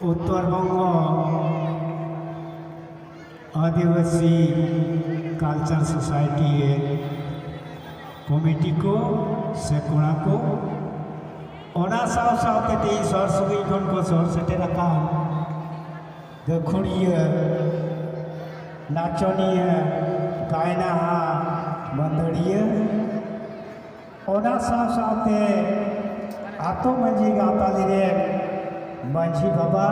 उत्तरबंग आदिवासी culture society committee को से कोड़ा को ओना साव सावते ते सर सुगी खन को सर सेटे रखा दखुड़िय नाचनीय गायना मंदड़िय ओना साव सावते आतो मंजी गाताली रे मंझी बाबा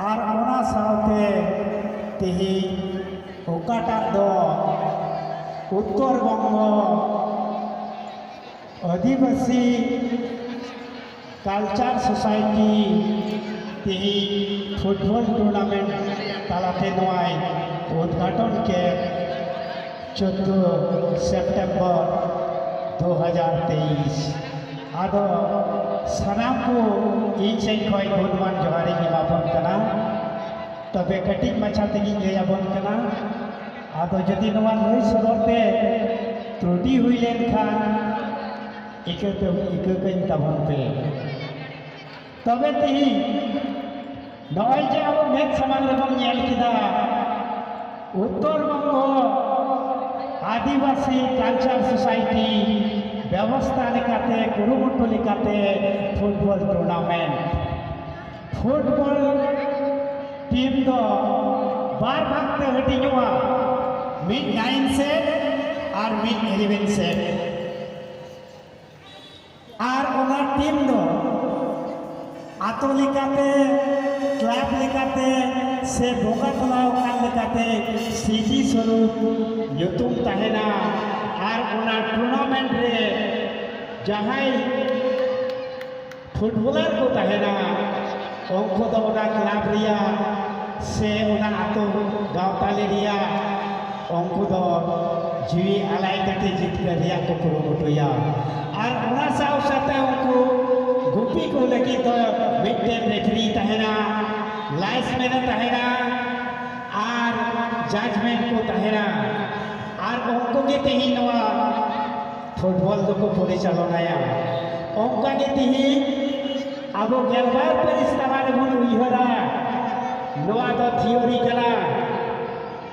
और ओना सावते तेही ओकाटा दो उत्तरबंग आदिवासी कल्चर सोसाइटी तेही फुटबल टूर्नामेंट तालाते नोआई उद्घाटन के 14 सितंबर 2023 आदो सानाम को इन से खोई गुणमान जोहारी मिलाबन कना तबे कटिंग मचा तेगी लेयाबन कना आदो जदि नवा लई सदरते त्रुटि हुई लेन खान इककन तबन पे तबे तेही नय जे अब मेक समान रकम नेल किदा उत्तरबंग आदिवासी कल्चर सोसाइटी व्यवस्था लेकाते कुरुमुटु लेकाते फुटबल टूर्नामेंट फुटबल टीम दो बार भागते हटिनुआ मिड 9 सेट और मिड 11 सेट और ओना टीम दो आतो लेकाते क्लब लेकाते से बोगा तलाव कान लेकाते सीधी स्वरूप युतुम तहेना और ओना टूर्नामेंट रे जहाई फुटबलर को तहेना उनको तो ओना क्लब रिया से ओना आतो गावताले रिया उनको तो जीवी आलाई कते जितकर रिया को कुरुमुटुया और ओना साव साथे उनको गुपी को लगी तो मिडटेन रेफरी तहेना लाइन्समैन तहेना और जजमेंट को तहेना और उनको के तेही नवा फुटबल को परिचालनाया उनका के तेही अब गेलबार परिस्तावा बन उइहरा नवा तो थियोरी कना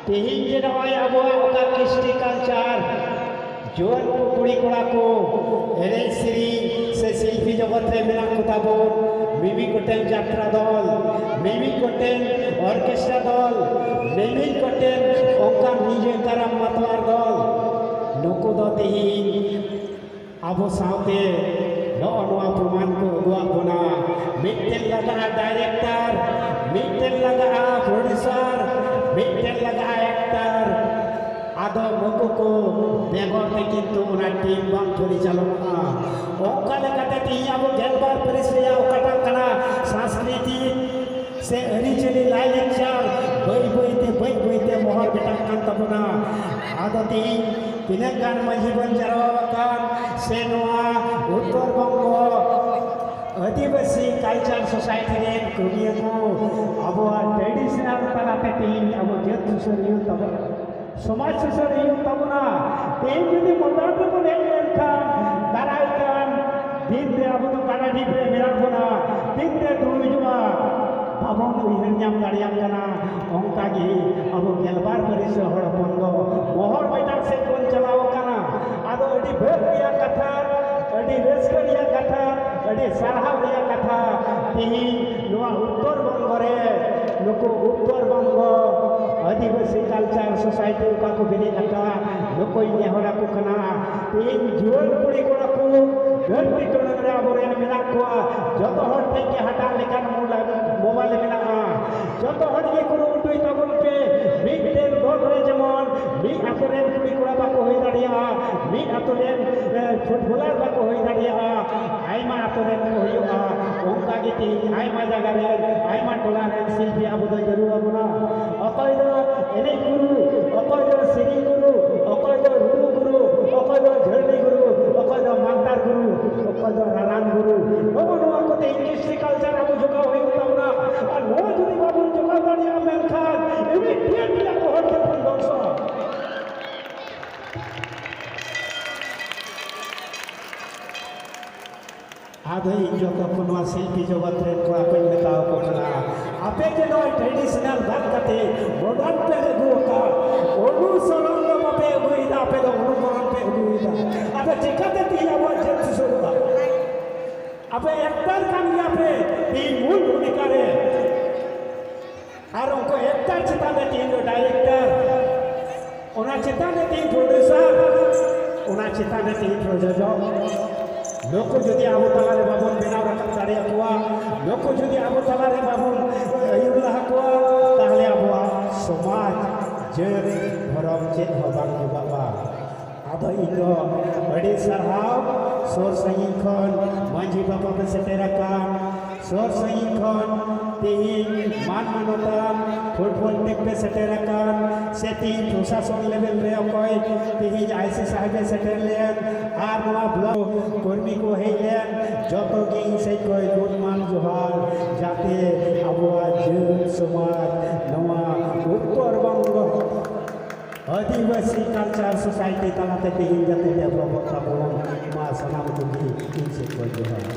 तेही जे नवा अब ओका कृष्टि कल्चर जोर को कुड़ी कोड़ा को एरे श्री से शिल्पी जगत रे मेना कुताबोन मिमी कोटेन यात्रा दल मिमी कोटेन ऑर्केस्ट्रा दल मिमी कोटेन ओका निजे करम मतवार दल नुको दो तेही आबो सावते नवा प्रमाण को दुआ बना मिटेल लगा डायरेक्टर मिटेल लगा प्रोड्यूसर मिटेल लगा एक्टर आदो नुको को बेगोर ते किंतु उना टीम बांग परिचालना ओका लेकाते तेही आबो गेलबार परिसया ओकाटा कना संस्कृति से अरिचली लाई लेक्चर बई मोहर बेटा कान तबना आदो तेही तिनक गान माझी बन जरावाकान से नोआ उत्तरबंग आदिवासी कल्चर सोसाइटी रे कुडिया को अब ट्रेडिशनल तलाते तेही अब जत सुसरियो तब समाज सुसरियो तबना तेही जदि मोटाट को लेन खान दाराई कान दिन दे अब तो काना ढिप रे मेरा बना दिन दे दुजुआ बाबन उइहर नाम दाड़िया कना ओंका गे अब गेलबार परिस हड़ बंदो मोहर बेटा से कोन चलाव कना आदो अडी भेद रिया कथा अडी रेस्क रिया कथा अडी सारहाव रिया कथा तेही नोआ उत्तरबंग रे नुको उत्तरबंग आदिवासी कल्चर सोसाइटी का को बिनी कथा नुको नेहरा को कना तेही जुवन कुड़ी कोड़ा को धरती टोना रे आबोरेन मेना को जतो हर ठेके हटा लेकान मोबाइल मेना जतो हर के कुरु उठुई तबन पे मिटेन गोल रे जेमन मी आतरेन कुड़ी कोड़ा बाको होई दाड़िया मी आतरेन फुटबलर बाको होई दाड़िया आइमा आतरेन होइया ओंका गे तेही आइमा जागा रे आइमा टोला रे शिल्पी आबो दो जरूर आबोना अकय दो एने गुरु अकय दो सिरी गुरु अकय दो रुरु गुरु अकय दो झरनी गुरु अकय दो मांतार गुरु अकय दो रानान गुरु नोआ को ते इंडस्ट्री कल्चर आबो जोगा होई तबना और नो जदि बाबन जोगा दाड़िया मेन खान एबे टिया को हट के फन दंस आधई इन जो को शिल्पी जगत रे को आपन बताओ को कला आपे के नो ट्रेडिशनल बात करते मॉडर्न पे गुता अनुसरण लो बापे गुइदा पे दो अनुकरण पे गुइदा आपे चिकाते ती अब जत सुरुदा आपे एक्टर कामिया पे तीन मूल भूमिका रे और उनको एक्टर चिताने तीन डायरेक्टर उना चिताने तीन प्रोड्यूसर उना चिताने तीन प्रयोजक लोग जदि आबो तलारे बाबन बेनाव राखा दाड़े आकोआ लोग जदि आबो तलारे बाबन आयुर लाहा कोआ ताहले आबोआ समाज जेर धरम चेत हबान बाबा आदो इनो बड़ी सरहाव सोर सही खन मांझी बाबा पे सेटेराकान सोर सही खन तीन मान मानोतान फुटबॉल टेक पे सेटेराकान से तीन प्रशासन लेवल रे अकोय तीन आईसी साहब सेटेर लेन आर नवा ब्लॉक कर्मी को हेलेन जतो की से कोई गुणमान जोहार जाते आबोआ जेर समाज नवा उत्तर बंग आदिवासी कल्चर सोसाइटी तलाते तीन जाते डेवलप होता बोल मा सनाम तुगी इन से कोई जोहार